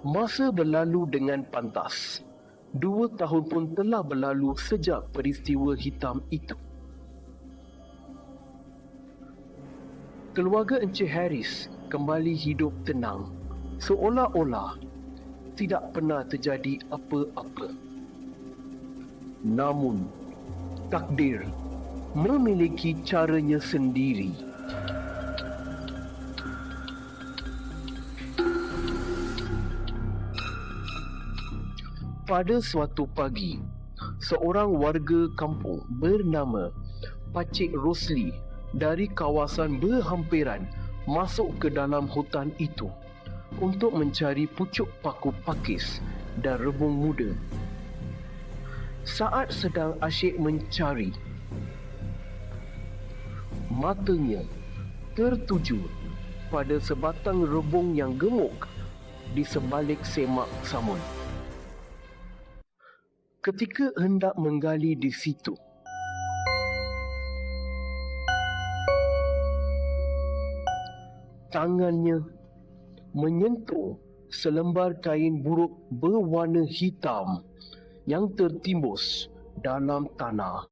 Masa berlalu dengan pantas. 2 tahun pun telah berlalu sejak peristiwa hitam itu. Keluarga Encik Harris kembali hidup tenang, seolah-olah tidak pernah terjadi apa-apa. Namun, takdir memiliki caranya sendiri. Pada suatu pagi, seorang warga kampung bernama Pakcik Rosli dari kawasan berhampiran masuk ke dalam hutan itu untuk mencari pucuk paku pakis dan rebung muda. Saat sedang asyik mencari, matanya tertuju pada sebatang rebung yang gemuk di sebalik semak samun. Ketika hendak menggali di situ, tangannya menyentuh selembar kain buruk berwarna hitam yang tertimbus dalam tanah.